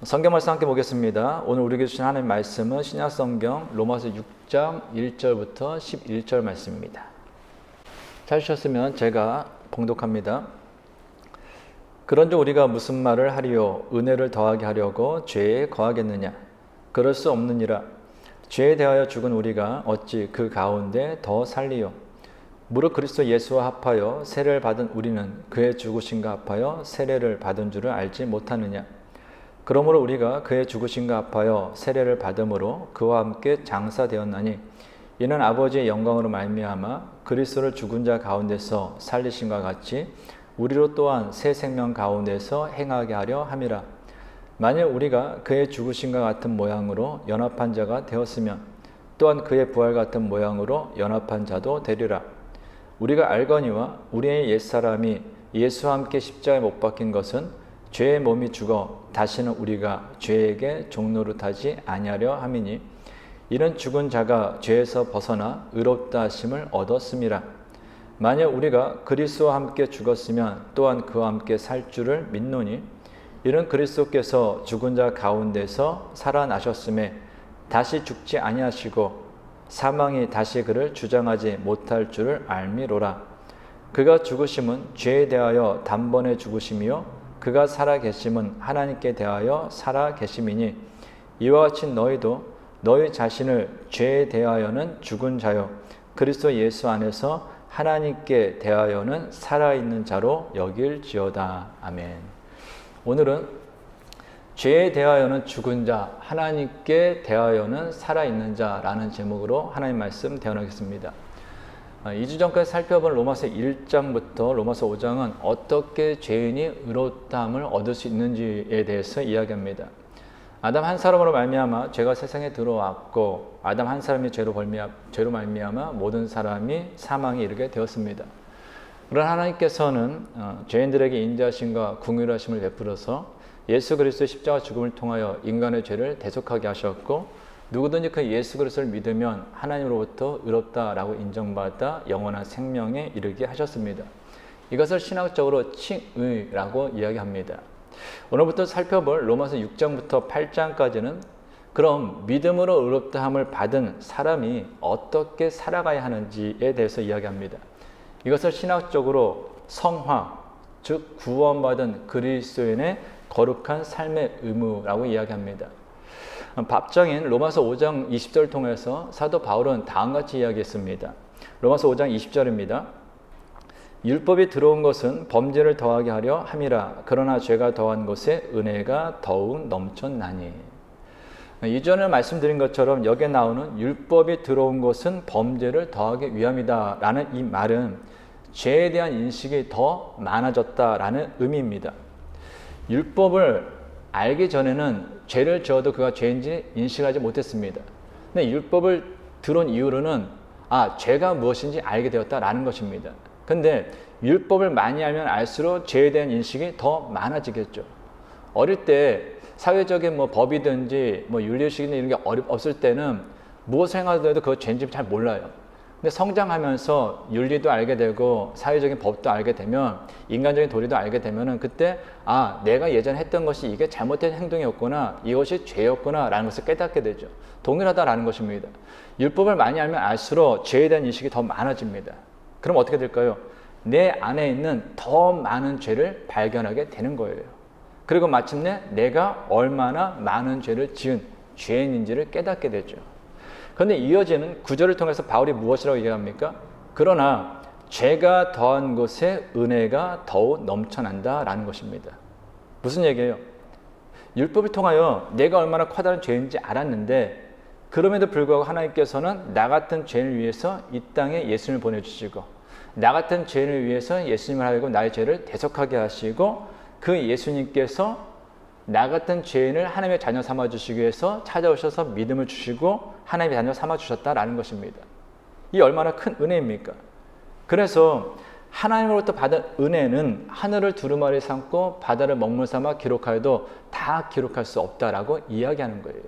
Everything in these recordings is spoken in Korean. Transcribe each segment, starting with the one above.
성경 말씀 함께 보겠습니다. 오늘 우리에게 주신 하나님의 말씀은 신약성경 로마서 6장 1절부터 11절 말씀입니다. 찾으셨으면 제가 봉독합니다. 그런즉 우리가 무슨 말을 하리요? 은혜를 더하게 하려고 죄에 거하겠느냐? 그럴 수 없느니라. 죄에 대하여 죽은 우리가 어찌 그 가운데 더 살리요? 무릇 그리스도 예수와 합하여 세례를 받은 우리는 그의 죽으심과 합하여 세례를 받은 줄을 알지 못하느냐? 그러므로 우리가 그의 죽으심과 합하여 세례를 받음으로 그와 함께 장사되었나니 이는 아버지의 영광으로 말미암아 그리스도를 죽은 자 가운데서 살리심과 같이 우리로 또한 새 생명 가운데서 행하게 하려 함이라. 만일 우리가 그의 죽으심과 같은 모양으로 연합한 자가 되었으면 또한 그의 부활 같은 모양으로 연합한 자도 되리라. 우리가 알거니와 우리의 옛사람이 예수와 함께 십자가에 못 박힌 것은 죄의 몸이 죽어 다시는 우리가 죄에게 종노릇하지 아니하려 함이니 이는 죽은 자가 죄에서 벗어나 의롭다 하심을 얻었음이라. 만약 우리가 그리스도와 함께 죽었으면 또한 그와 함께 살 줄을 믿노니 이는 그리스도께서 죽은 자 가운데서 살아나셨음에 다시 죽지 아니하시고 사망이 다시 그를 주장하지 못할 줄을 알미로라. 그가 죽으심은 죄에 대하여 단번에 죽으심이요 그가 살아계심은 하나님께 대하여 살아계심이니 이와 같이 너희도 너희 자신을 죄에 대하여는 죽은 자요 그리스도 예수 안에서 하나님께 대하여는 살아있는 자로 여길지어다. 아멘. 오늘은 죄에 대하여는 죽은 자, 하나님께 대하여는 살아있는 자라는 제목으로 하나님 말씀 대언하겠습니다. 2주 전까지 살펴본 로마서 1장부터 로마서 5장은 어떻게 죄인이 의롭다함을 얻을 수 있는지에 대해서 이야기합니다. 아담 한 사람으로 말미암아 죄가 세상에 들어왔고 아담 한 사람이 죄로 말미암아 모든 사람이 사망에 이르게 되었습니다. 그러나 하나님께서는 죄인들에게 인자하심과 긍휼하심을 베풀어서 예수 그리스도의 십자가 죽음을 통하여 인간의 죄를 대속하게 하셨고 누구든지 그 예수 그리스도를 믿으면 하나님으로부터 의롭다라고 인정받아 영원한 생명에 이르게 하셨습니다. 이것을 신학적으로 칭의라고 이야기합니다. 오늘부터 살펴볼 로마서 6장부터 8장까지는 그럼 믿음으로 의롭다함을 받은 사람이 어떻게 살아가야 하는지에 대해서 이야기합니다. 이것을 신학적으로 성화, 즉 구원받은 그리스도인의 거룩한 삶의 의무라고 이야기합니다. 밥장인 로마서 5장 20절을 통해서 사도 바울은 다음같이 이야기했습니다. 로마서 5장 20절입니다. 율법이 들어온 것은 범죄를 더하게 하려 함이라. 그러나 죄가 더한 곳에 은혜가 더욱 넘쳤나니. 이전에 말씀드린 것처럼 여기에 나오는 율법이 들어온 것은 범죄를 더하기 위함이다 라는 이 말은 죄에 대한 인식이 더 많아졌다라는 의미입니다. 율법을 알기 전에는 죄를 지어도 그가 죄인지 인식하지 못했습니다. 근데 율법을 들은 이후로는 죄가 무엇인지 알게 되었다라는 것입니다. 근데 율법을 많이 알면 알수록 죄에 대한 인식이 더 많아지겠죠. 어릴 때 사회적인 법이든지 윤리의식이나 이런 게 없을 때는 무엇을 행하더라도 그거 죄인지 잘 몰라요. 근데 성장하면서 윤리도 알게 되고 사회적인 법도 알게 되면 인간적인 도리도 알게 되면은 그때 내가 예전에 했던 것이 이게 잘못된 행동이었구나, 이것이 죄였구나 라는 것을 깨닫게 되죠. 동일하다라는 것입니다. 율법을 많이 알면 알수록 죄에 대한 인식이 더 많아집니다. 그럼 어떻게 될까요? 내 안에 있는 더 많은 죄를 발견하게 되는 거예요. 그리고 마침내 내가 얼마나 많은 죄를 지은 죄인인지를 깨닫게 되죠. 그런데 이어지는 구절을 통해서 바울이 무엇이라고 얘기합니까? 그러나 죄가 더한 곳에 은혜가 더욱 넘쳐난다라는 것입니다. 무슨 얘기예요? 율법을 통하여 내가 얼마나 커다란 죄인지 알았는데 그럼에도 불구하고 하나님께서는 나 같은 죄인을 위해서 이 땅에 예수님을 보내주시고 나 같은 죄인을 위해서 예수님을 하고 나의 죄를 대속하게 하시고 그 예수님께서 나 같은 죄인을 하나님의 자녀 삼아주시기 위해서 찾아오셔서 믿음을 주시고 하나님의 자녀 삼아주셨다라는 것입니다. 이 얼마나 큰 은혜입니까? 그래서 하나님으로부터 받은 은혜는 하늘을 두루마리 삼고 바다를 먹물 삼아 기록하여도 다 기록할 수 없다라고 이야기하는 거예요.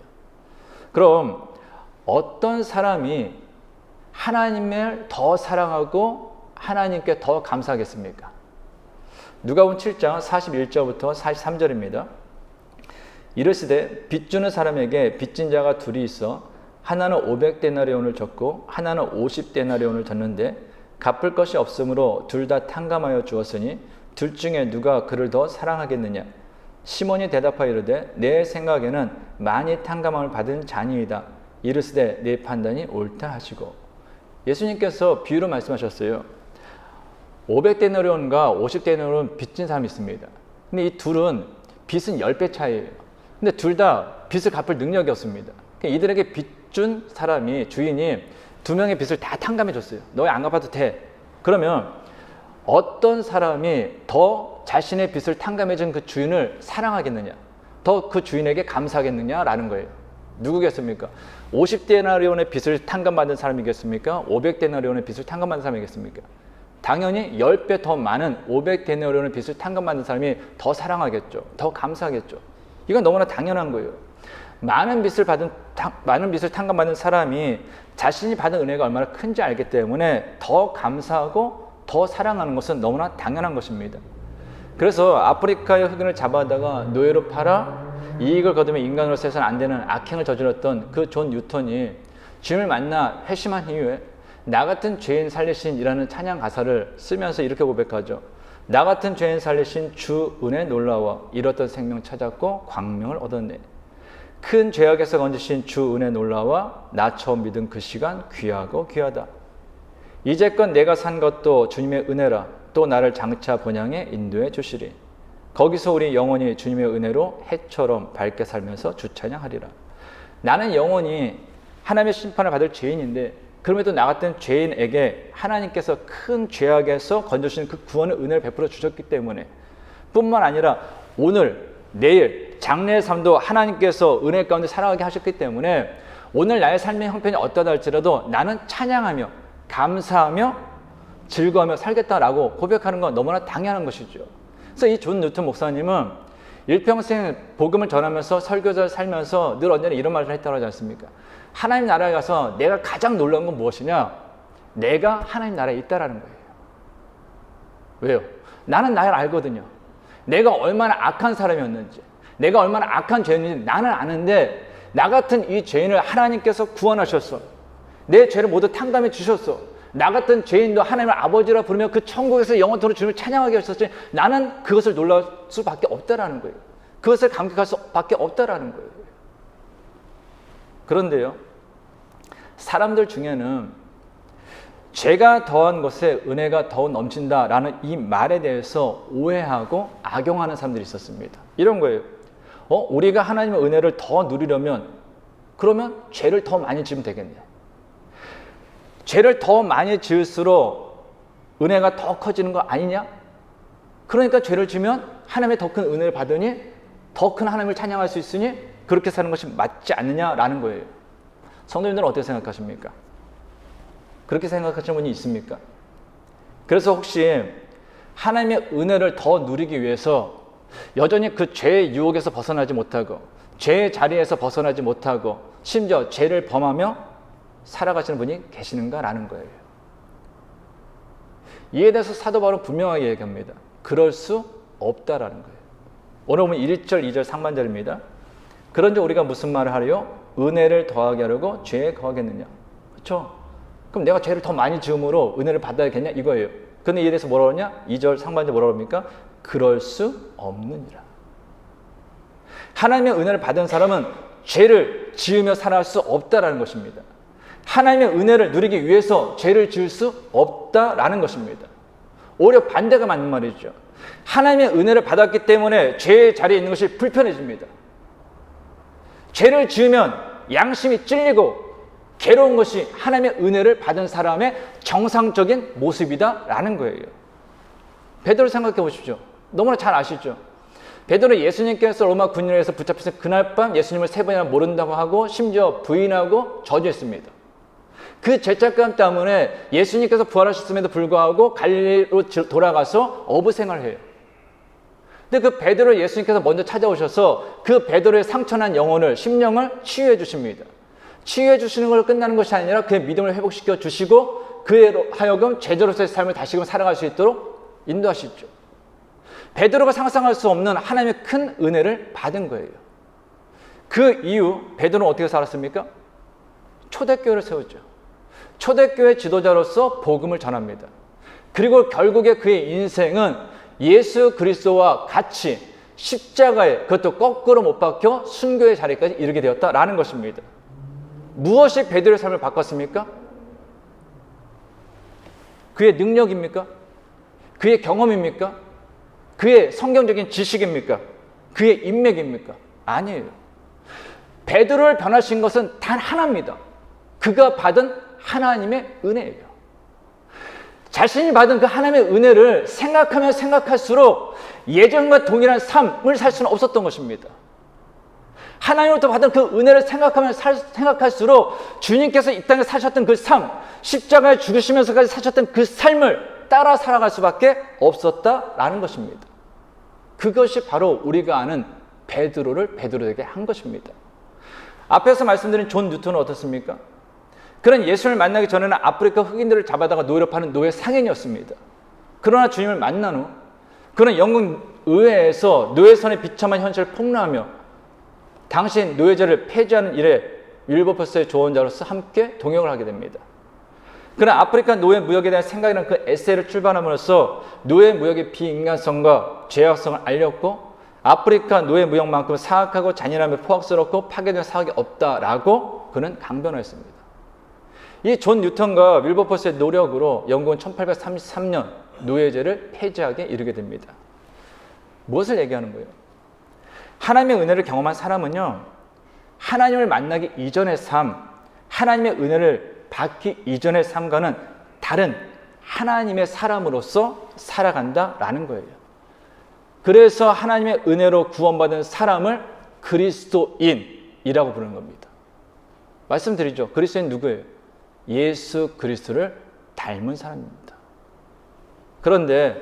그럼 어떤 사람이 하나님을 더 사랑하고 하나님께 더 감사하겠습니까? 누가복음 7장 41절부터 43절입니다. 이르시되 빚 주는 사람에게 빚진 자가 둘이 있어 하나는 500데나리온을 졌고 하나는 50데나리온을 졌는데 갚을 것이 없으므로 둘 다 탕감하여 주었으니 둘 중에 누가 그를 더 사랑하겠느냐. 시몬이 대답하여 이르되 내 생각에는 많이 탕감함을 받은 자니이다. 이르시되 내 판단이 옳다 하시고. 예수님께서 비유로 말씀하셨어요. 500데나리온과 50데나리온 빚진 사람이 있습니다. 근데 이 둘은 빚은 10배 차이예요. 근데 둘 다 빚을 갚을 능력이 없습니다. 이들에게 빚 준 사람이, 주인이 두 명의 빚을 다 탕감해 줬어요. 너희 안 갚아도 돼. 그러면 어떤 사람이 더 자신의 빚을 탕감해 준 그 주인을 사랑하겠느냐, 더 그 주인에게 감사하겠느냐라는 거예요. 누구겠습니까? 50데나리온의 빚을 탕감받은 사람이겠습니까? 500데나리온의 빚을 탕감받은 사람이겠습니까? 당연히 10배 더 많은 500데나리온의 빚을 탕감받는 사람이 더 사랑하겠죠. 더 감사하겠죠. 이건 너무나 당연한 거예요. 많은 빚을 탕감받는 사람이 자신이 받은 은혜가 얼마나 큰지 알기 때문에 더 감사하고 더 사랑하는 것은 너무나 당연한 것입니다. 그래서 아프리카의 흑인을 잡아다가 노예로 팔아 이익을 거두며 인간으로서 해서는 안 되는 악행을 저질렀던 그 존 뉴턴이 주님을 만나 회심한 이후에 나 같은 죄인 살리신이라는 찬양 가사를 쓰면서 이렇게 고백하죠. 나 같은 죄인 살리신 주 은혜 놀라워 잃었던 생명 찾았고 광명을 얻었네. 큰 죄악에서 건지신 주 은혜 놀라워 나 처음 믿은 그 시간 귀하고 귀하다. 이제껏 내가 산 것도 주님의 은혜라. 또 나를 장차 본향에 인도해 주시리. 거기서 우리 영원히 주님의 은혜로 해처럼 밝게 살면서 주 찬양하리라. 나는 영원히 하나님의 심판을 받을 죄인인데 그럼에도 나 같은 죄인에게 하나님께서 큰 죄악에서 건져주시는 그 구원의 은혜를 베풀어 주셨기 때문에 뿐만 아니라 오늘, 내일, 장래의 삶도 하나님께서 은혜 가운데 살아가게 하셨기 때문에 오늘 나의 삶의 형편이 어떠하다 할지라도 나는 찬양하며 감사하며 즐거워하며 살겠다라고 고백하는 건 너무나 당연한 것이죠. 그래서 이 존 뉴턴 목사님은 일평생 복음을 전하면서 설교자를 살면서 늘 언제나 이런 말을 했다고 하지 않습니까? 하나님 나라에 가서 내가 가장 놀라운 건 무엇이냐? 내가 하나님 나라에 있다라는 거예요. 왜요? 나는 나를 알거든요. 내가 얼마나 악한 사람이었는지, 내가 얼마나 악한 죄인인지 나는 아는데 나 같은 이 죄인을 하나님께서 구원하셨어. 내 죄를 모두 탕감해 주셨어. 나 같은 죄인도 하나님을 아버지라 부르며 그 천국에서 영원토록 주님을 찬양하게 하셨으니 나는 그것을 놀랄 수밖에 없다라는 거예요. 그것을 감격할 수밖에 없다라는 거예요. 그런데요, 사람들 중에는 죄가 더한 것에 은혜가 더욱 넘친다라는 이 말에 대해서 오해하고 악용하는 사람들이 있었습니다. 이런 거예요. 우리가 하나님의 은혜를 더 누리려면 그러면 죄를 더 많이 지으면 되겠네. 죄를 더 많이 지을수록 은혜가 더 커지는 거 아니냐? 그러니까 죄를 지으면 하나님의 더 큰 은혜를 받으니 더 큰 하나님을 찬양할 수 있으니 그렇게 사는 것이 맞지 않느냐라는 거예요. 성도님들은 어떻게 생각하십니까? 그렇게 생각하시는 분이 있습니까? 그래서 혹시 하나님의 은혜를 더 누리기 위해서 여전히 그 죄의 유혹에서 벗어나지 못하고 죄의 자리에서 벗어나지 못하고 심지어 죄를 범하며 살아가시는 분이 계시는가라는 거예요. 이에 대해서 사도 바울은 분명하게 얘기합니다. 그럴 수 없다라는 거예요. 오늘 보면 1절, 2절 상반절입니다. 그런즉 우리가 무슨 말을 하려? 은혜를 더하게 하려고 죄에 거하겠느냐? 그렇죠? 그럼 내가 죄를 더 많이 지음으로 은혜를 받아야겠냐? 이거예요. 근데 이에 대해서 뭐라고 하냐? 2절 상반절 뭐라고 합니까? 그럴 수 없느니라. 하나님의 은혜를 받은 사람은 죄를 지으며 살아갈 수 없다라는 것입니다. 하나님의 은혜를 누리기 위해서 죄를 지을 수 없다라는 것입니다. 오히려 반대가 맞는 말이죠. 하나님의 은혜를 받았기 때문에 죄의 자리에 있는 것이 불편해집니다. 죄를 지으면 양심이 찔리고 괴로운 것이 하나님의 은혜를 받은 사람의 정상적인 모습이다라는 거예요. 베드로 생각해 보십시오. 너무나 잘 아시죠? 베드로 예수님께서 로마 군인에서 붙잡혀서 그날 밤 예수님을 3번이나 모른다고 하고 심지어 부인하고 저주했습니다. 그 죄책감 때문에 예수님께서 부활하셨음에도 불구하고 갈릴리로 돌아가서 어부 생활을 해요. 근데 그 베드로를 예수님께서 먼저 찾아오셔서 그 베드로의 상처난 영혼을, 심령을 치유해 주십니다. 치유해 주시는 걸 끝나는 것이 아니라 그의 믿음을 회복시켜 주시고 그의 하여금 제자로서의 삶을 다시금 살아갈 수 있도록 인도하시죠. 베드로가 상상할 수 없는 하나님의 큰 은혜를 받은 거예요. 그 이후 베드로는 어떻게 살았습니까? 초대교회를 세웠죠. 초대교회 지도자로서 복음을 전합니다. 그리고 결국에 그의 인생은 예수 그리스도와 같이 십자가에, 그것도 거꾸로 못 박혀 순교의 자리까지 이르게 되었다라는 것입니다. 무엇이 베드로의 삶을 바꿨습니까? 그의 능력입니까? 그의 경험입니까? 그의 성경적인 지식입니까? 그의 인맥입니까? 아니에요. 베드로를 변화시킨 것은 단 하나입니다. 그가 받은 하나님의 은혜예요. 자신이 받은 그 하나님의 은혜를 생각하면 생각할수록 예전과 동일한 삶을 살 수는 없었던 것입니다. 하나님으로부터 받은 그 은혜를 생각하면 생각할수록 주님께서 이 땅에 사셨던 그 삶, 십자가에 죽으시면서까지 사셨던 그 삶을 따라 살아갈 수밖에 없었다라는 것입니다. 그것이 바로 우리가 아는 베드로를 베드로에게 한 것입니다. 앞에서 말씀드린 존 뉴턴은 어떻습니까? 그는 예수를 만나기 전에는 아프리카 흑인들을 잡아다가 노예로 파는 노예 상인이었습니다. 그러나 주님을 만난 후 그는 영국 의회에서 노예선의 비참한 현실을 폭로하며 당시 노예제를 폐지하는 일에 윌버포스의 조언자로서 함께 동역을 하게 됩니다. 그는 아프리카 노예 무역에 대한 생각이라는 그 에세이를 출판함으로써 노예 무역의 비인간성과 죄악성을 알렸고 아프리카 노예 무역만큼 사악하고 잔인하며 포악스럽고 파괴된 사악이 없다라고 그는 강변했습니다. 이 존 뉴턴과 윌버포스의 노력으로 영국은 1833년 노예제를 폐지하게 이르게 됩니다. 무엇을 얘기하는 거예요? 하나님의 은혜를 경험한 사람은요, 하나님을 만나기 이전의 삶, 하나님의 은혜를 받기 이전의 삶과는 다른 하나님의 사람으로서 살아간다라는 거예요. 그래서 하나님의 은혜로 구원받은 사람을 그리스도인이라고 부르는 겁니다. 말씀드리죠. 그리스도인 누구예요? 예수 그리스도를 닮은 사람입니다. 그런데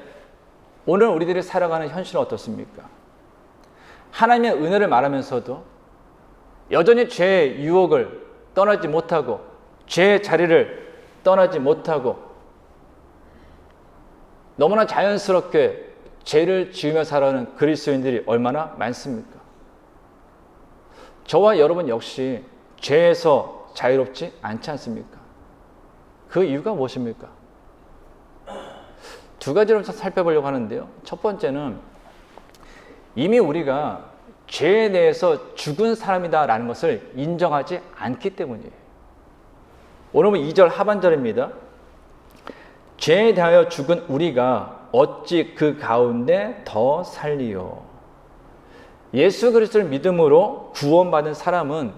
오늘 우리들이 살아가는 현실은 어떻습니까? 하나님의 은혜를 말하면서도 여전히 죄의 유혹을 떠나지 못하고 죄의 자리를 떠나지 못하고 너무나 자연스럽게 죄를 지으며 살아가는 그리스도인들이 얼마나 많습니까? 저와 여러분 역시 죄에서 자유롭지 않지 않습니까? 그 이유가 무엇입니까? 두 가지로 살펴보려고 하는데요. 첫 번째는 이미 우리가 죄에 대해서 죽은 사람이다라는 것을 인정하지 않기 때문이에요. 오늘 2절 하반절입니다. 죄에 대하여 죽은 우리가 어찌 그 가운데 더 살리요. 예수 그리스도를 믿음으로 구원받은 사람은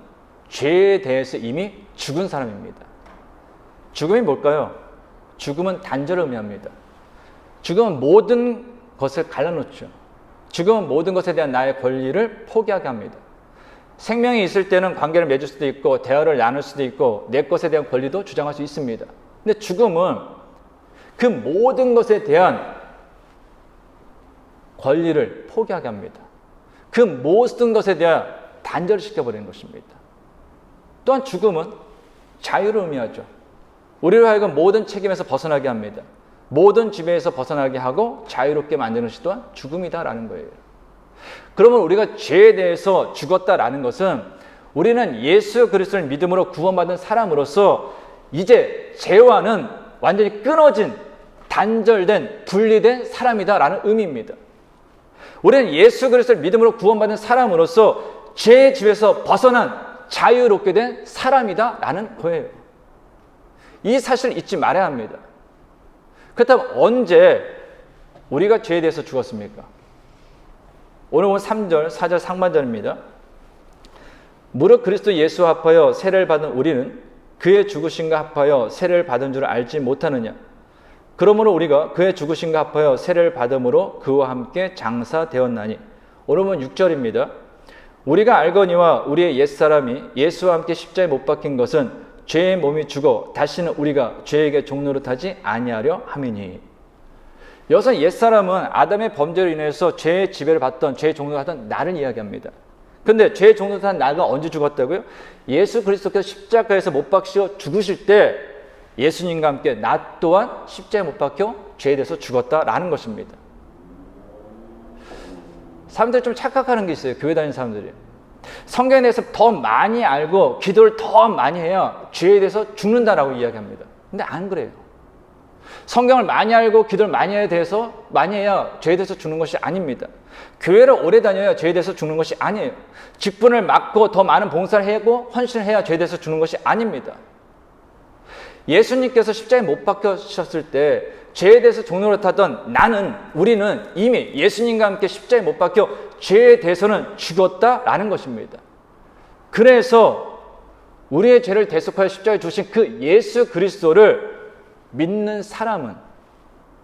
죄에 대해서 이미 죽은 사람입니다. 죽음이 뭘까요? 죽음은 단절을 의미합니다. 죽음은 모든 것을 갈라놓죠. 죽음은 모든 것에 대한 나의 권리를 포기하게 합니다. 생명이 있을 때는 관계를 맺을 수도 있고 대화를 나눌 수도 있고 내 것에 대한 권리도 주장할 수 있습니다. 근데 죽음은 그 모든 것에 대한 권리를 포기하게 합니다. 그 모든 것에 대한 단절을 시켜버리는 것입니다. 또한 죽음은 자유를 의미하죠. 우리를 하여금 모든 책임에서 벗어나게 합니다. 모든 지배에서 벗어나게 하고 자유롭게 만드는 것이 또한 죽음이다라는 거예요. 그러면 우리가 죄에 대해서 죽었다라는 것은 우리는 예수 그리스도를 믿음으로 구원받은 사람으로서 이제 죄와는 완전히 끊어진, 단절된, 분리된 사람이다라는 의미입니다. 우리는 예수 그리스도를 믿음으로 구원받은 사람으로서 죄의 집에서 벗어난 자유롭게 된 사람이다라는 거예요. 이 사실을 잊지 말아야 합니다. 그렇다면 언제 우리가 죄에 대해서 죽었습니까? 오늘 본 3절, 4절 상반절입니다. 무릇 그리스도 예수와 합하여 세례를 받은 우리는 그의 죽으심과 합하여 세례를 받은 줄 알지 못하느냐? 그러므로 우리가 그의 죽으심과 합하여 세례를 받음으로 그와 함께 장사되었나니. 오늘 본 6절입니다. 우리가 알거니와 우리의 옛사람이 예수와 함께 십자가에 못 박힌 것은 죄의 몸이 죽어 다시는 우리가 죄에게 종노릇하지 아니하려 함이니. 여기서 옛사람은 아담의 범죄로 인해서 죄의 지배를 받던, 죄의 종노릇하던 나를 이야기합니다. 그런데 죄의 종노릇한 나가 언제 죽었다고요? 예수 그리스도께서 십자가에서 못 박히셔 죽으실 때 예수님과 함께 나 또한 십자가에 못 박혀 죄에 대해서 죽었다라는 것입니다. 사람들이 좀 착각하는 게 있어요. 교회 다니는 사람들이. 성경에 대해서 더 많이 알고 기도를 더 많이 해야 죄에 대해서 죽는다라고 이야기합니다. 근데 안 그래요. 성경을 많이 알고 기도를 많이 해야 죄에 대해서 죽는 것이 아닙니다. 교회를 오래 다녀야 죄에 대해서 죽는 것이 아니에요. 직분을 맡고 더 많은 봉사를 하고 헌신을 해야 죄에 대해서 죽는 것이 아닙니다. 예수님께서 십자가에 못 박히셨을 때 죄에 대해서 종노릇하던 우리는 이미 예수님과 함께 십자가에 못 박혀 죄에 대해서는 죽었다라는 것입니다. 그래서 우리의 죄를 대속하여 십자가에 주신 그 예수 그리스도를 믿는 사람은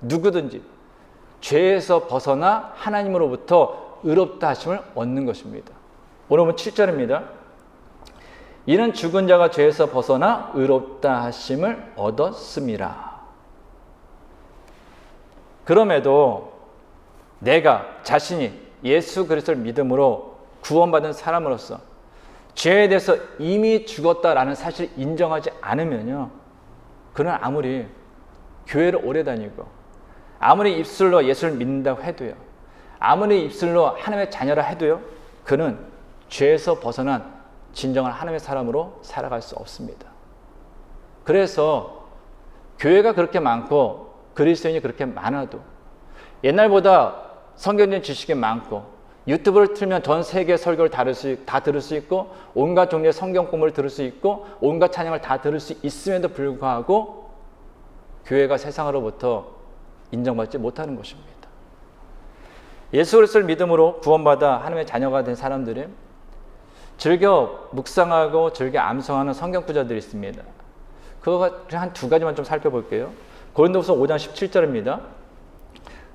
누구든지 죄에서 벗어나 하나님으로부터 의롭다 하심을 얻는 것입니다. 오늘 보면 7절입니다. 이는 죽은 자가 죄에서 벗어나 의롭다 하심을 얻었음이라. 그럼에도 내가 자신이 예수 그리스도를 믿음으로 구원받은 사람으로서 죄에 대해서 이미 죽었다라는 사실을 인정하지 않으면요, 그는 아무리 교회를 오래 다니고 아무리 입술로 예수를 믿는다고 해도요, 아무리 입술로 하나님의 자녀라 해도요, 그는 죄에서 벗어난 진정한 하나님의 사람으로 살아갈 수 없습니다. 그래서 교회가 그렇게 많고 그리스도인이 그렇게 많아도 옛날보다 성경적인 지식이 많고 유튜브를 틀면 전 세계 설교를 다 들을 수 있고 온갖 종류의 성경 공부를 들을 수 있고 온갖 찬양을 다 들을 수 있음에도 불구하고 교회가 세상으로부터 인정받지 못하는 것입니다. 예수 그리스도를 믿음으로 구원받아 하나님의 자녀가 된 사람들이 즐겨 묵상하고 즐겨 암송하는 성경 구절들이 있습니다. 그거 한 두 가지만 좀 살펴볼게요. 고린도후서 5장 17절입니다.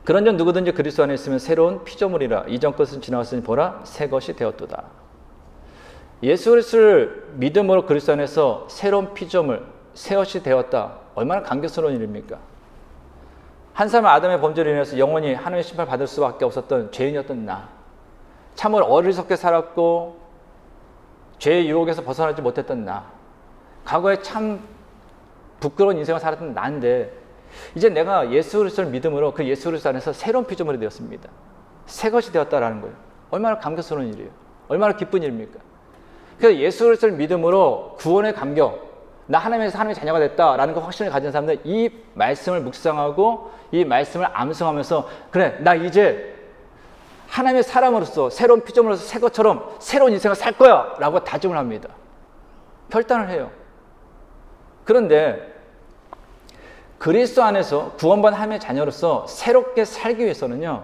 그런즉 누구든지 그리스도 안에 있으면 새로운 피조물이라. 이전 것은 지나갔으니 보라 새 것이 되었도다. 예수 그리스도를 믿음으로 그리스도 안에서 새로운 피조물, 새 것이 되었다. 얼마나 감격스러운 일입니까? 한 사람은 아담의 범죄로 인해서 영원히 하나님의 심판을 받을 수밖에 없었던 죄인이었던 나, 참으로 어리석게 살았고 죄의 유혹에서 벗어나지 못했던 나, 과거에 참 부끄러운 인생을 살았던 나인데 이제 내가 예수 그리스도를 믿음으로 그 예수 그리스도 안에서 새로운 피조물이 되었습니다. 새 것이 되었다라는 거예요. 얼마나 감격스러운 일이에요. 얼마나 기쁜 일입니까? 그래서 예수 그리스도를 믿음으로 구원의 감격, 나 하나님에서 하나님의 자녀가 됐다라는 그 확신을 가진 사람들, 이 말씀을 묵상하고 이 말씀을 암송하면서 그래, 나 이제 하나님의 사람으로서 새로운 피조물로서 새 것처럼 새로운 인생을 살 거야 라고 다짐을 합니다. 결단을 해요. 그런데 그리스도 안에서 구원받은 하나님의 자녀로서 새롭게 살기 위해서는요,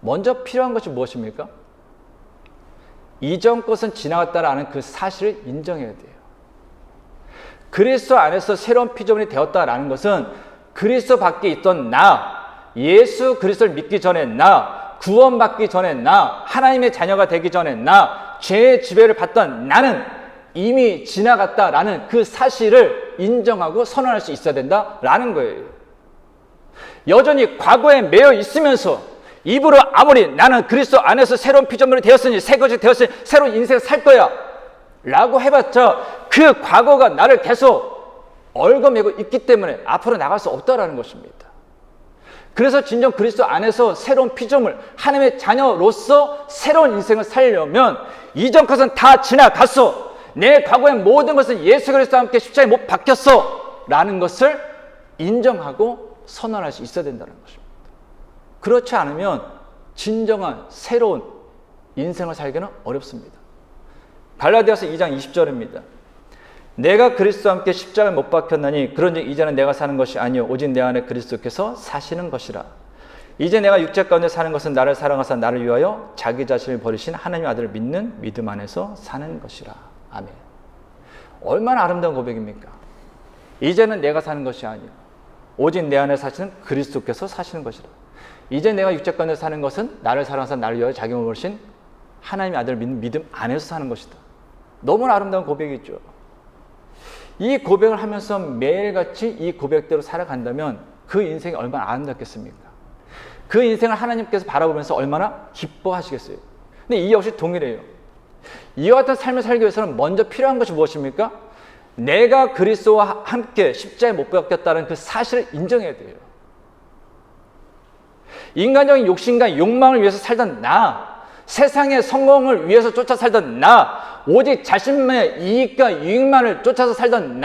먼저 필요한 것이 무엇입니까? 이전 것은 지나갔다라는 그 사실을 인정해야 돼요. 그리스도 안에서 새로운 피조물이 되었다라는 것은 그리스도 밖에 있던 나, 예수 그리스도를 믿기 전에 나, 구원받기 전에 나, 하나님의 자녀가 되기 전에 나, 죄의 지배를 받던 나는 이미 지나갔다라는 그 사실을 인정하고 선언할 수 있어야 된다라는 거예요. 여전히 과거에 매여 있으면서 입으로 아무리 나는 그리스도 안에서 새로운 피조물이 되었으니 새 것이 되었으니 새로운 인생을 살 거야 라고 해봤자 그 과거가 나를 계속 얽어매고 있기 때문에 앞으로 나갈 수 없다라는 것입니다. 그래서 진정 그리스도 안에서 새로운 피조물, 하나님의 자녀로서 새로운 인생을 살려면 이전 것은 다 지나갔어. 내 과거의 모든 것은 예수 그리스도와 함께 십자가에 못 박혔어 라는 것을 인정하고 선언할 수 있어야 된다는 것입니다. 그렇지 않으면 진정한 새로운 인생을 살기는 어렵습니다. 갈라디아서 2장 20절입니다. 내가 그리스도와 함께 십자가에 못 박혔나니 그런즉 이제는 내가 사는 것이 아니요 오직 내 안에 그리스도께서 사시는 것이라. 이제 내가 육체 가운데 사는 것은 나를 사랑하사 나를 위하여 자기 자신을 버리신 하나님의 아들을 믿는 믿음 안에서 사는 것이라. 아멘. 얼마나 아름다운 고백입니까? 이제는 내가 사는 것이 아니요 오직 내 안에 사시는 그리스도께서 사시는 것이라. 이제 내가 육체 가운데 사는 것은 나를 사랑하사 나를 위하여 자기 몸을 버리신 하나님의 아들을 믿는 믿음 안에서 사는 것이다. 너무나 아름다운 고백이죠. 이 고백을 하면서 매일같이 이 고백대로 살아간다면 그 인생이 얼마나 아름답겠습니까? 그 인생을 하나님께서 바라보면서 얼마나 기뻐하시겠어요? 근데 이 역시 동일해요. 이와 같은 삶을 살기 위해서는 먼저 필요한 것이 무엇입니까? 내가 그리스도와 함께 십자가에 못 박혔다는 그 사실을 인정해야 돼요. 인간적인 욕심과 욕망을 위해서 살던 나, 세상의 성공을 위해서 쫓아 살던 나, 오직 자신만의 이익과 유익만을 쫓아서 살던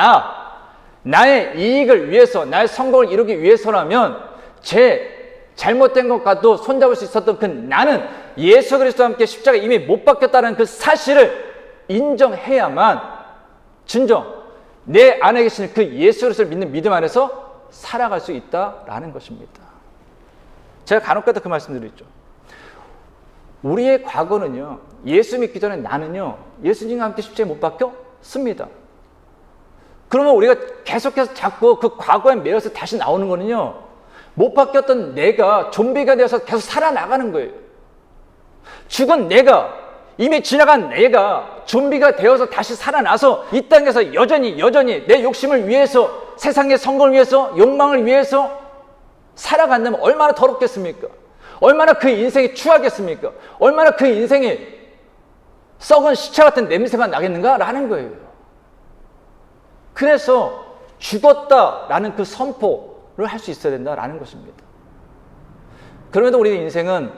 나의 이익을 위해서, 나의 성공을 이루기 위해서라면 제 잘못된 것과도 손잡을 수 있었던 그 나는 예수 그리스도와 함께 십자가에 이미 못 박혔다는 그 사실을 인정해야만 진정 내 안에 계신 그 예수 그리스도를 믿는 믿음 안에서 살아갈 수 있다라는 것입니다. 제가 간혹가다 그 말씀드리죠. 우리의 과거는요, 예수 믿기 전에 나는요, 예수님과 함께 십자가에 못 박혔습니다. 그러면 우리가 계속해서 자꾸 그 과거에 매여서 다시 나오는 거는요, 못 박혔던 내가 좀비가 되어서 계속 살아나가는 거예요. 죽은 내가, 이미 지나간 내가 좀비가 되어서 다시 살아나서 이 땅에서 여전히 내 욕심을 위해서, 세상의 성공을 위해서, 욕망을 위해서 살아간다면 얼마나 더럽겠습니까? 얼마나 그 인생이 추하겠습니까? 얼마나 그 인생이 썩은 시체 같은 냄새가 나겠는가라는 거예요. 그래서 죽었다라는 그 선포를 할 수 있어야 된다라는 것입니다. 그럼에도 우리 인생은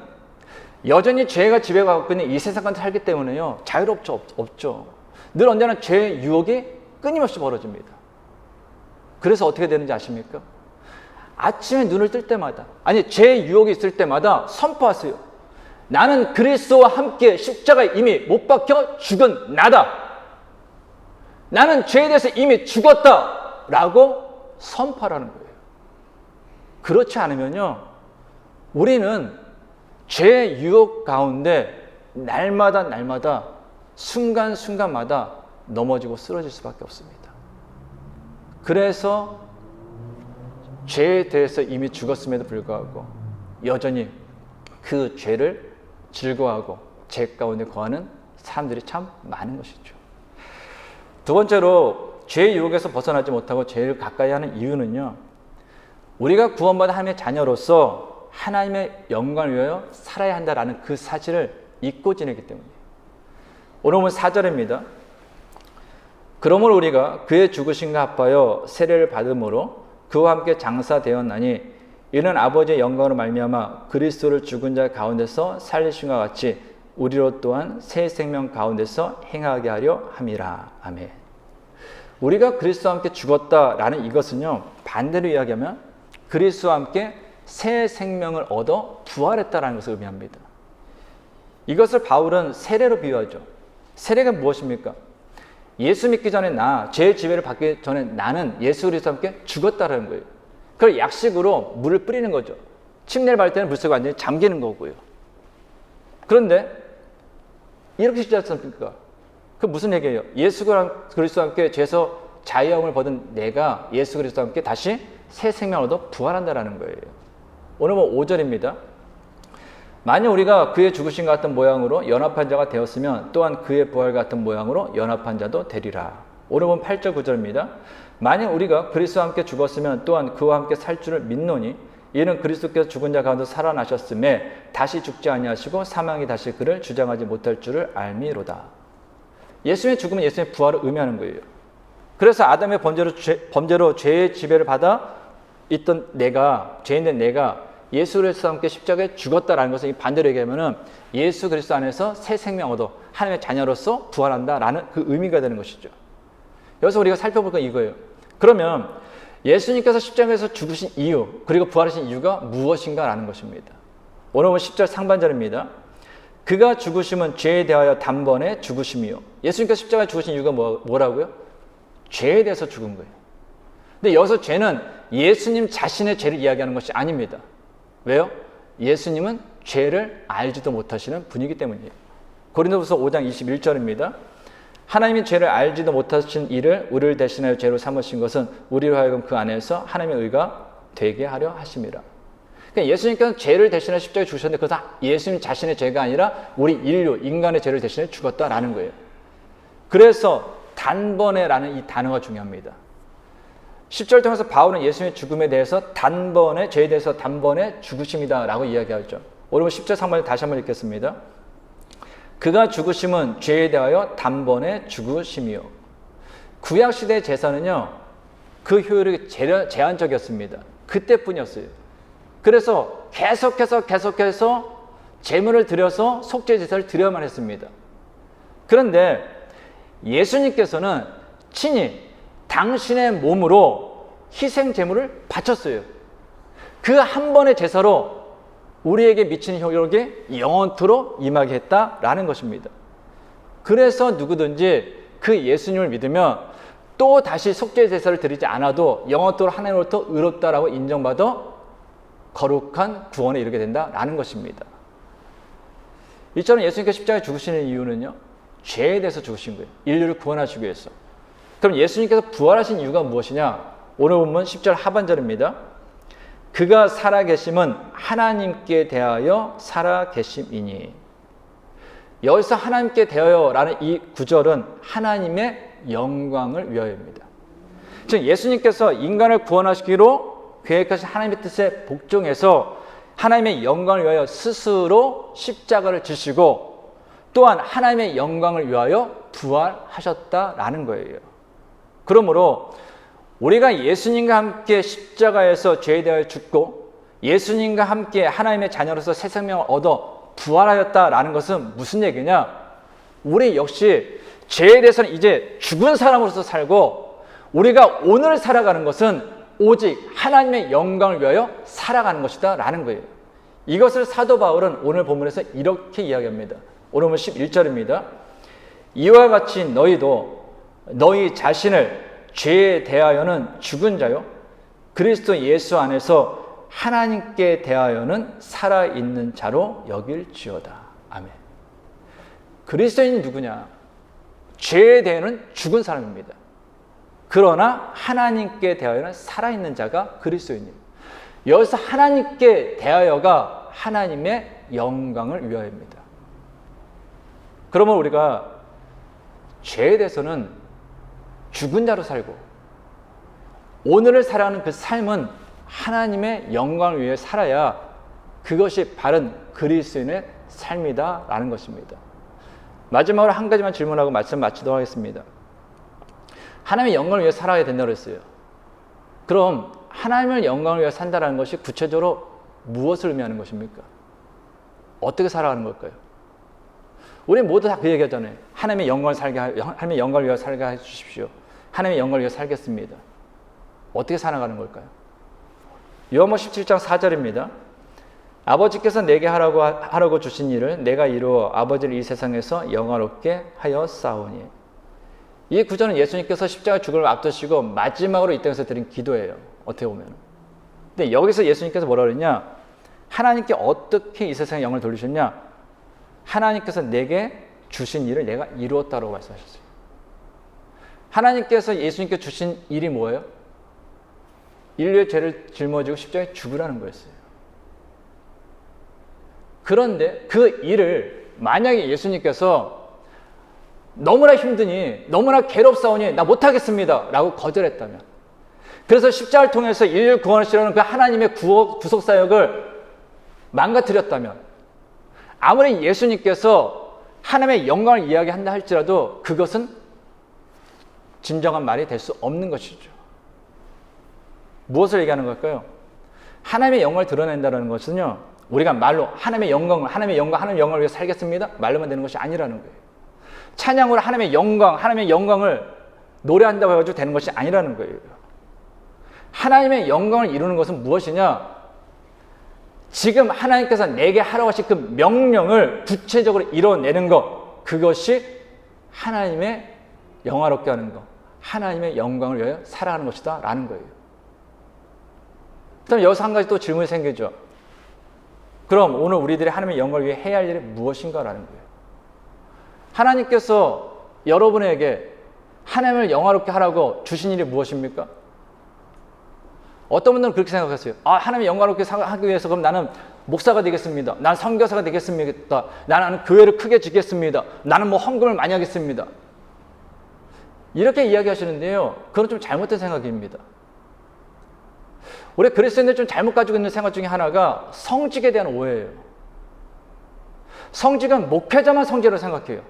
여전히 죄가 지배하고 있는 이 세상 가운데 살기 때문에요, 없죠. 늘 언제나 죄의 유혹이 끊임없이 벌어집니다. 그래서 어떻게 되는지 아십니까? 아침에 눈을 뜰 때마다, 아니 죄의 유혹이 있을 때마다 선포하세요. 나는 그리스도와 함께 십자가에 이미 못 박혀 죽은 나다. 나는 죄에 대해서 이미 죽었다라고 선포하라는 거예요. 그렇지 않으면요, 우리는 죄의 유혹 가운데 날마다 순간순간마다 넘어지고 쓰러질 수밖에 없습니다. 그래서 죄에 대해서 이미 죽었음에도 불구하고 여전히 그 죄를 즐거워하고 죄 가운데 거하는 사람들이 참 많은 것이죠. 두 번째로 죄의 유혹에서 벗어나지 못하고 죄를 가까이 하는 이유는요, 우리가 구원받은 하나님의 자녀로서 하나님의 영광을 위하여 살아야 한다라는 그 사실을 잊고 지내기 때문이에요. 오늘 보면 4절입니다. 그러므로 우리가 그의 죽으심과 합하여 세례를 받음으로 그와 함께 장사되었나니 이는 아버지의 영광으로 말미암아 그리스도를 죽은 자 가운데서 살리심과 같이 우리로 또한 새 생명 가운데서 행하게 하려 함이라. 아멘. 우리가 그리스도와 함께 죽었다라는 이것은요, 반대로 이야기하면 그리스도와 함께 새 생명을 얻어 부활했다라는 것을 의미합니다. 이것을 바울은 세례로 비유하죠. 세례가 무엇입니까? 예수 믿기 전에 죄의 지배를 받기 전에 나는 예수 그리스도와 함께 죽었다라는 거예요. 그걸 약식으로 물을 뿌리는 거죠. 침례를 받을 때는 물속에 완전히 잠기는 거고요. 그런데 이렇게 쉽지 않습니까? 그 무슨 얘기예요? 예수 그리스도와 함께 죄에서 자유함을 받은 내가 예수 그리스도와 함께 다시 새 생명을 얻어 부활한다라는 거예요. 오늘 5절입니다. 만약 우리가 그의 죽으심과 같은 모양으로 연합한 자가 되었으면 또한 그의 부활 같은 모양으로 연합한 자도 되리라. 오늘 8절 9절입니다. 만약 우리가 그리스도와 함께 죽었으면 또한 그와 함께 살 줄을 믿노니 이는 그리스도께서 죽은 자 가운데 살아나셨음에 다시 죽지 아니하시고 사망이 다시 그를 주장하지 못할 줄을 알미로다. 예수님의 죽음은 예수님의 부활을 의미하는 거예요. 그래서 아담의 범죄로 죄의 지배를 받아 있던 죄인된 내가 예수 그리스도와 함께 십자가에 죽었다라는 것을 반대로 얘기하면은 예수 그리스도 안에서 새 생명 얻어 하나님의 자녀로서 부활한다라는 그 의미가 되는 것이죠. 여기서 우리가 살펴볼 건 이거예요. 그러면 예수님께서 십자가에서 죽으신 이유, 그리고 부활하신 이유가 무엇인가라는 것입니다. 오늘 10절 상반절입니다. 그가 죽으심은 죄에 대하여 단번에 죽으심이요. 예수님께서 십자가에 죽으신 이유가 뭐라고요? 죄에 대해서 죽은 거예요. 근데 여기서 죄는 예수님 자신의 죄를 이야기하는 것이 아닙니다. 왜요? 예수님은 죄를 알지도 못하시는 분이기 때문이에요. 고린도후서 5장 21절입니다. 하나님이 죄를 알지도 못하신 이를 우리를 대신하여 죄로 삼으신 것은 우리로 하여금 그 안에서 하나님의 의가 되게 하려 하심이라. 그러니까 예수님께서는 죄를 대신해 십자가에 죽으셨는데 그것은 예수님 자신의 죄가 아니라 우리 인간의 죄를 대신해 죽었다라는 거예요. 그래서 단번에라는 이 단어가 중요합니다. 10절 통해서 바울은 예수님의 죽음에 대해서 죄에 대해서 단번에 죽으심이다 라고 이야기하죠. 오늘 10절 상반을 다시 한번 읽겠습니다. 그가 죽으심은 죄에 대하여 단번에 죽으심이요. 구약시대의 제사는요, 그 효율이 제한적이었습니다. 그때뿐이었어요. 그래서 계속해서 제물을 드려서 속죄 제사를 드려야만 했습니다. 그런데 예수님께서는 친히 당신의 몸으로 희생 제물을 바쳤어요. 그 한 번의 제사로 우리에게 미치는 효력이 영원토록 임하게 했다라는 것입니다. 그래서 누구든지 그 예수님을 믿으면 또 다시 속죄 제사를 드리지 않아도 영원토록 하나님으로부터 의롭다라고 인정받아 거룩한 구원에 이르게 된다라는 것입니다. 이처럼 예수님께서 십자가에 죽으시는 이유는요, 죄에 대해서 죽으신 거예요. 인류를 구원하시기 위해서. 그럼 예수님께서 부활하신 이유가 무엇이냐? 오늘 본문 10절 하반절입니다. 그가 살아계심은 하나님께 대하여 살아계심이니. 여기서 하나님께 대하여라는 이 구절은 하나님의 영광을 위하여입니다. 즉 예수님께서 인간을 구원하시기로 계획하신 하나님의 뜻에 복종해서 하나님의 영광을 위하여 스스로 십자가를 지시고 또한 하나님의 영광을 위하여 부활하셨다라는 거예요. 그러므로 우리가 예수님과 함께 십자가에서 죄에 대하여 죽고 예수님과 함께 하나님의 자녀로서 새 생명을 얻어 부활하였다라는 것은 무슨 얘기냐? 우리 역시 죄에 대해서는 이제 죽은 사람으로서 살고 우리가 오늘 살아가는 것은 오직 하나님의 영광을 위하여 살아가는 것이다 라는 거예요. 이것을 사도 바울은 오늘 본문에서 이렇게 이야기합니다. 오늘 본문 11절입니다. 이와 같이 너희도 너희 자신을 죄에 대하여는 죽은 자요 그리스도 예수 안에서 하나님께 대하여는 살아있는 자로 여길지어다. 아멘. 그리스도인이 누구냐? 죄에 대하여는 죽은 사람입니다. 그러나 하나님께 대하여는 살아있는 자가 그리스도인입니다. 여기서 하나님께 대하여가 하나님의 영광을 위하여입니다. 그러면 우리가 죄에 대해서는 죽은 자로 살고 오늘을 살아가는 그 삶은 하나님의 영광을 위해 살아야 그것이 바른 그리스도인의 삶이다 라는 것입니다. 마지막으로 한 가지만 질문하고 말씀 마치도록 하겠습니다. 하나님의 영광을 위해 살아야 된다고 했어요. 그럼 하나님의 영광을 위해 산다는 것이 구체적으로 무엇을 의미하는 것입니까? 어떻게 살아가는 걸까요? 우리 모두 다 그 얘기하잖아요. 하나님의 영광을 하나님의 영광을 위해 살게 해 주십시오. 하나님의 영광을 위해 살겠습니다. 어떻게 살아가는 걸까요? 요한복음 17장 4절입니다. 아버지께서 내게 하라고 주신 일을 내가 이루어 아버지를 이 세상에서 영화롭게 하여 싸우니. 이 구절은 예수님께서 십자가 죽음을 앞두시고 마지막으로 이 땅에서 드린 기도예요. 어떻게 보면. 근데 여기서 예수님께서 뭐라 그랬냐? 하나님께 어떻게 이 세상에 영을 돌리셨냐? 하나님께서 내게 주신 일을 내가 이루었다고 말씀하셨어요. 하나님께서 예수님께 주신 일이 뭐예요? 인류의 죄를 짊어지고 십자가에 죽으라는 거였어요. 그런데 그 일을 만약에 예수님께서 너무나 힘드니 너무나 괴롭사오니 나 못하겠습니다 라고 거절했다면, 그래서 십자가를 통해서 인류를 구원하시려는 그 하나님의 구속사역을 망가뜨렸다면, 아무리 예수님께서 하나님의 영광을 이야기한다 할지라도 그것은 진정한 말이 될 수 없는 것이죠. 무엇을 얘기하는 걸까요? 하나님의 영광을 드러낸다는 것은요, 우리가 말로 하나님의 영광을 위해 살겠습니다 말로만 되는 것이 아니라는 거예요. 찬양으로 하나님의 영광을 노래한다고 해가지고 되는 것이 아니라는 거예요. 하나님의 영광을 이루는 것은 무엇이냐? 지금 하나님께서 내게 하라고 하신 그 명령을 구체적으로 이뤄내는 것, 그것이 하나님의 영화롭게 하는 것, 하나님의 영광을 위하여 살아가는 것이다 라는 거예요. 그럼 여기서 한 가지 또 질문이 생기죠. 그럼 오늘 우리들이 하나님의 영광을 위해 해야 할 일이 무엇인가 라는 거예요. 하나님께서 여러분에게 하나님을 영화롭게 하라고 주신 일이 무엇입니까? 어떤 분들은 그렇게 생각했어요. 하나님의 영광롭게 하기 위해서 그럼 나는 목사가 되겠습니다. 나는 선교사가 되겠습니다. 나는 교회를 크게 짓겠습니다. 나는 헌금을 많이 하겠습니다. 이렇게 이야기하시는데요, 그건 좀 잘못된 생각입니다. 우리 그리스도인들 좀 잘못 가지고 있는 생각 중에 하나가 성직에 대한 오해예요. 성직은 목회자만 성직으로 생각해요.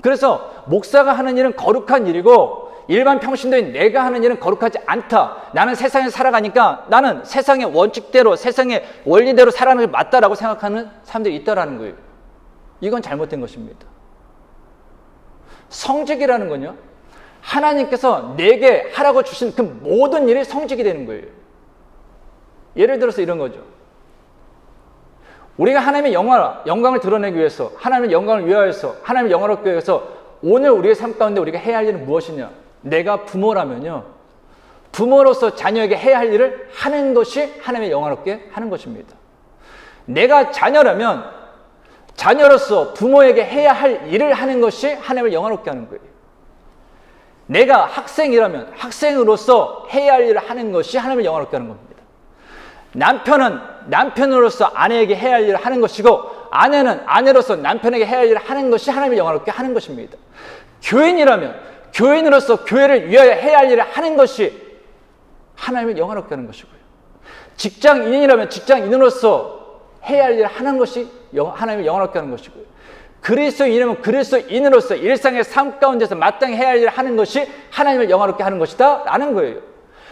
그래서 목사가 하는 일은 거룩한 일이고 일반 평신도인 내가 하는 일은 거룩하지 않다. 나는 세상에 살아가니까 나는 세상의 원칙대로, 세상의 원리대로 살아가는 게 맞다라고 생각하는 사람들이 있다라는 거예요. 이건 잘못된 것입니다. 성직이라는 건요, 하나님께서 내게 하라고 주신 그 모든 일이 성직이 되는 거예요. 예를 들어서 이런 거죠. 우리가 하나님의 영광을 드러내기 위해서, 하나님의 영광을 위하여서, 하나님의 영광을 위해서 오늘 우리의 삶 가운데 우리가 해야 할 일은 무엇이냐? 내가 부모라면요, 부모로서 자녀에게 해야 할 일을 하는 것이 하나님의 영광롭게 하는 것입니다. 내가 자녀라면 자녀로서 부모에게 해야 할 일을 하는 것이 하나님을 영광롭게 하는 거예요. 내가 학생이라면 학생으로서 해야 할 일을 하는 것이 하나님을 영광롭게 하는 겁니다. 남편은 남편으로서 아내에게 해야 할 일을 하는 것이고, 아내는 아내로서 남편에게 해야 할 일을 하는 것이 하나님을 영광롭게 하는 것입니다. 교인이라면 교인으로서 교회를 위하여 해야 할 일을 하는 것이 하나님을 영광롭게 하는 것이고요. 직장인이라면 직장인으로서 해야 할 일을 하는 것이 하나님을 영광롭게 하는 것이고요. 그리스도인이라면 그리스도인으로서 일상의 삶 가운데서 마땅히 해야 할 일을 하는 것이 하나님을 영광롭게 하는 것이다 라는 거예요.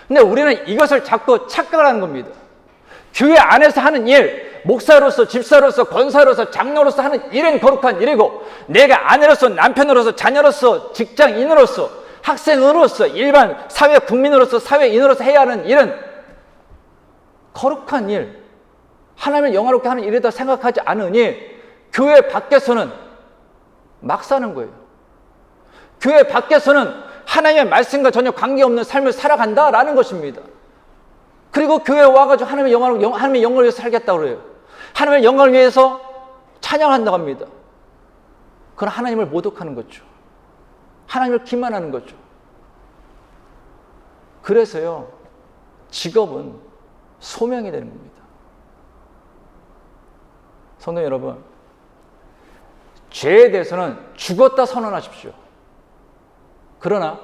근데 우리는 이것을 자꾸 착각을 하는 겁니다. 교회 안에서 하는 일, 목사로서, 집사로서, 권사로서, 장로로서 하는 일은 거룩한 일이고, 내가 아내로서, 남편으로서, 자녀로서, 직장인으로서, 학생으로서, 일반 사회 국민으로서, 사회인으로서 해야 하는 일은 거룩한 일, 하나님을 영화롭게 하는 일이다 생각하지 않으니 교회 밖에서는 막 사는 거예요. 교회 밖에서는 하나님의 말씀과 전혀 관계없는 삶을 살아간다라는 것입니다. 그리고 교회에 와가지고 하나님의 영광을 위해서 살겠다고 그래요. 하나님의 영광을 위해서 찬양한다고 합니다. 그건 하나님을 모독하는 거죠. 하나님을 기만하는 거죠. 그래서요, 직업은 소명이 되는 겁니다. 성도 여러분, 죄에 대해서는 죽었다 선언하십시오. 그러나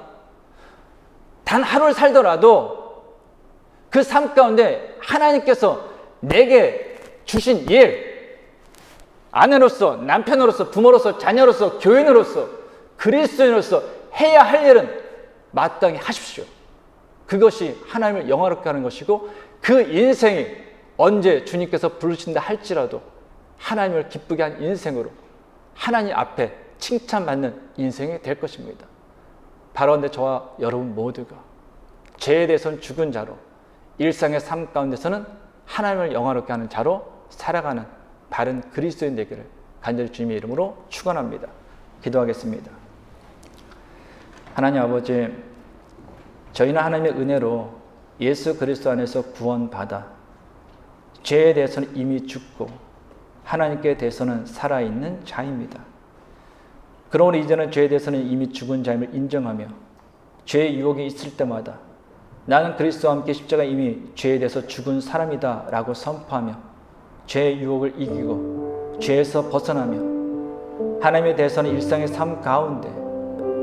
단 하루를 살더라도 그 삶 가운데 하나님께서 내게 주신 일, 아내로서, 남편으로서, 부모로서, 자녀로서, 교인으로서, 그리스도인으로서 해야 할 일은 마땅히 하십시오. 그것이 하나님을 영화롭게 하는 것이고, 그 인생이 언제 주님께서 부르신다 할지라도 하나님을 기쁘게 한 인생으로 하나님 앞에 칭찬받는 인생이 될 것입니다. 바로 저와 여러분 모두가 죄에 대해서는 죽은 자로, 일상의 삶 가운데서는 하나님을 영화롭게 하는 자로 살아가는 바른 그리스도인 되기를 간절히 주님의 이름으로 축원합니다. 기도하겠습니다. 하나님 아버지, 저희는 하나님의 은혜로 예수 그리스도 안에서 구원받아 죄에 대해서는 이미 죽고 하나님께 대해서는 살아있는 자입니다. 그러므로 이제는 죄에 대해서는 이미 죽은 자임을 인정하며 죄의 유혹이 있을 때마다 나는 그리스도와 함께 십자가 이미 죄에 대해서 죽은 사람이다 라고 선포하며 죄의 유혹을 이기고 죄에서 벗어나며 하나님에 대해서는 일상의 삶 가운데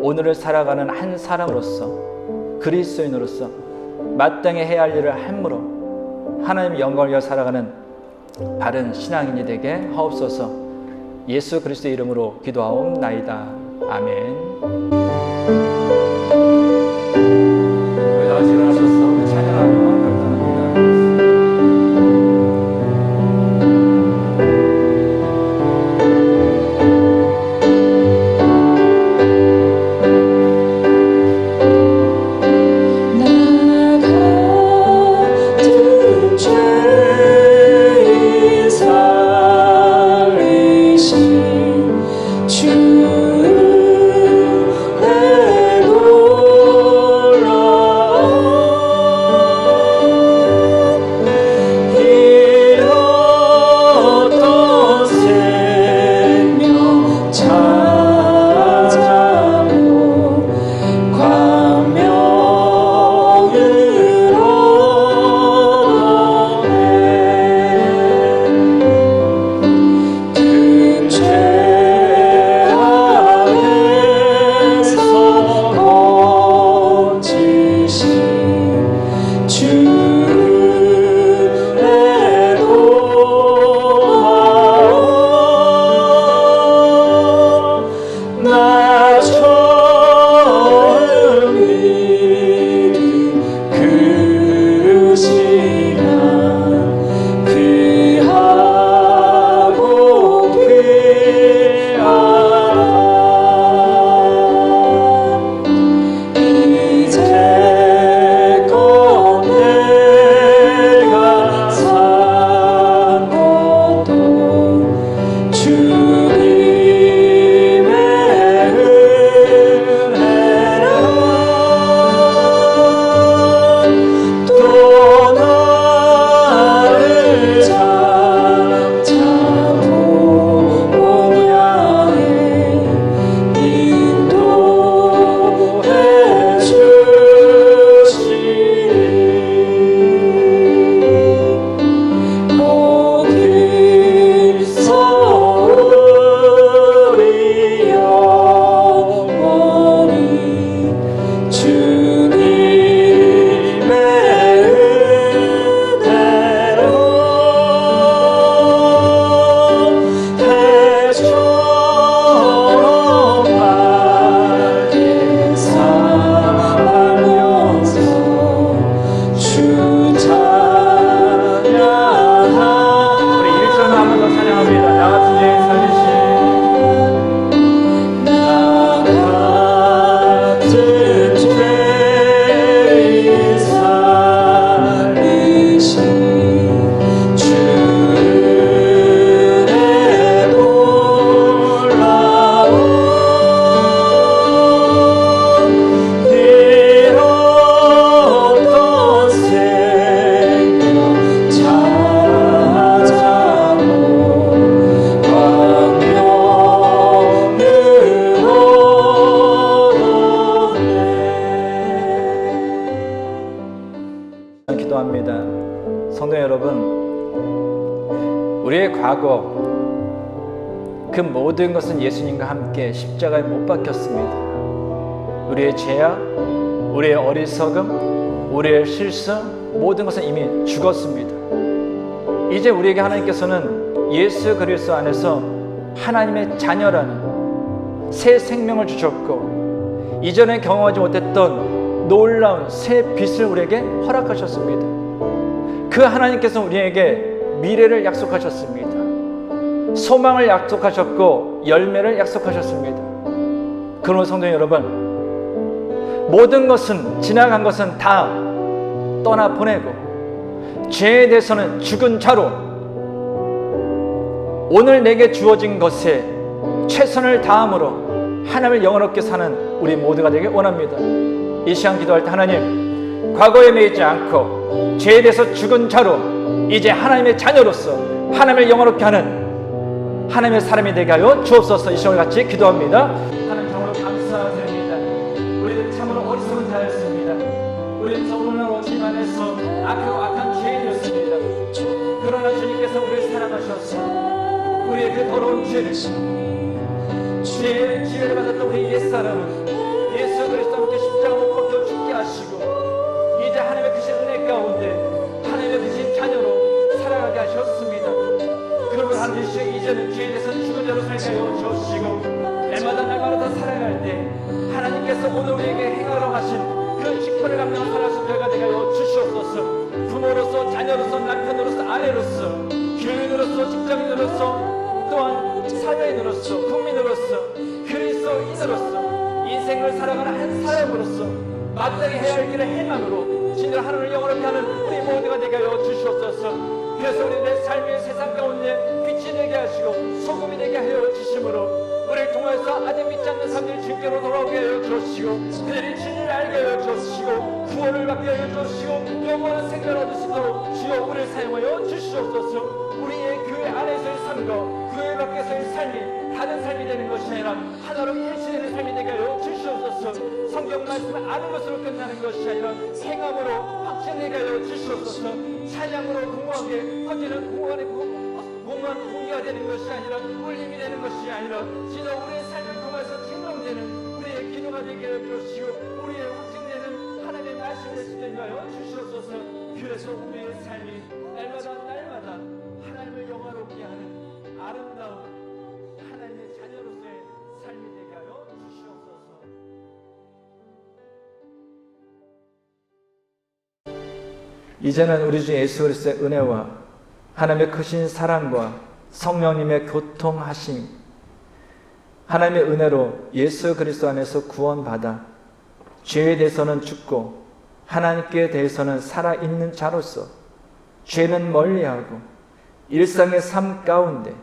오늘을 살아가는 한 사람으로서, 그리스도인으로서 마땅히 해야 할 일을 함으로 하나님의 영광을 위하여 살아가는 바른 신앙인이 되게 하옵소서. 예수 그리스도의 이름으로 기도하옵나이다. 아멘. 주 우리의 과거, 그 모든 것은 예수님과 함께 십자가에 못 박혔습니다. 우리의 죄악, 우리의 어리석음, 우리의 실수, 모든 것은 이미 죽었습니다. 이제 우리에게 하나님께서는 예수 그리스도 안에서 하나님의 자녀라는 새 생명을 주셨고, 이전에 경험하지 못했던 놀라운 새 빛을 우리에게 허락하셨습니다. 그 하나님께서 우리에게 미래를 약속하셨습니다. 소망을 약속하셨고 열매를 약속하셨습니다. 그러므로 성도 여러분, 모든 것은, 지나간 것은 다 떠나보내고 죄에 대해서는 죽은 자로 오늘 내게 주어진 것에 최선을 다함으로 하나님을 영원롭게 사는 우리 모두가 되길 원합니다. 이 시간 기도할 때 하나님, 과거에 매이지 않고 죄에 대해서 죽은 자로 이제 하나님의 자녀로서 하나님을 영원롭게 하는 하나님의 사람이 되게 하여 주옵소서. 이 시간을 같이 기도합니다. 하나님 참으로 감사드립니다. 우리는 참으로 어리석은 자였습니다. 우리는 정말 주님 안에서 악하고 악한 죄인이었습니다. 그러나 주님께서 우리를 사랑하셔서 우리의 그 더러운 죄를, 죄의 지혜를 받았던 우리 옛사람은 예수 그리스도와 함께 십자가 못 박혀 죽게 하시고 이제 하나님의 크신 은혜 가운데 하나님의 크신 자녀로 살아가게 하셨습니다. 그러면 하나님 이제는 죄에 대해서 죽은 자로 살게 하여 주시고 날마다 살아갈 때 하나님께서 오늘 우리에게 행하러 하신 그 직분을 감당한 살아가신 저희가 되게 하여 주시옵소서. 부모로서, 자녀로서, 남편으로서, 아내로서, 교인으로서, 직장인으로서, 또한 사회인으로서, 국민으로서, 그리스도인으로서 인생을 살아가는 한 사람으로서 마땅히 해야 할 길을 행함으로 진정 하나님을 영원롭게 하는 우리 모두가 되게 하여 주시옵소서. 그래서 우리 내 삶의 세상 가운데 빛이 되게 하시고 소금이 되게 하여 주심으로 우리를 통해서 아직 믿지 않는 사람들이 주께로 돌아오게 하여 주시고 그들이 진리를 알게 하여 주시고 구원을 받게 하여 주시고 영원한 생명을 얻을 수 있도록 주여 우리를 사용하여 주시옵소서. 우리의 교회 안에서의 삶과 교회 밖에서의 삶이 다른 삶이 되는 것이 아니라 하나로 일치되는 삶이 되게 하여 주시옵소서. 성경 말씀을 아는 것으로 끝나는 것이 아니라 행함으로 확신되게 하여 주시옵소서. 찬양으로 공허하게 퍼지는 공허한 공기가 되는 것이 아니라 울림이 되는 것이 아니라 진짜 우리의 삶을 통해서 증명되는 우리의 기도가 되게 하여 주시고 우리의 확증되는 하나님의 말씀이 될 수 있게 하여 주시옵소서. 그래서 우리의 삶이 날마다 하나님을 영화롭게 하는 아름다운 하나님의 자녀로서의 삶이 되게 하여 주시옵소서. 이제는 우리 주 예수 그리스도의 은혜와 하나님의 크신 사랑과 성령님의 교통하심, 하나님의 은혜로 예수 그리스도 안에서 구원받아 죄에 대해서는 죽고 하나님께 대해서는 살아있는 자로서 죄는 멀리하고 일상의 삶 가운데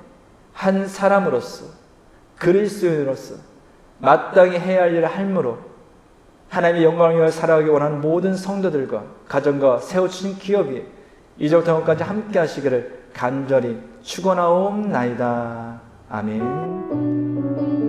한 사람으로서 그리스도인으로서 마땅히 해야 할 일을 할므로 하나님의 영광을 위하여 살아가기 원하는 모든 성도들과 가정과 세워주신 기업이 이제부터 영원까지 함께 하시기를 간절히 축원하옵나이다. 아멘.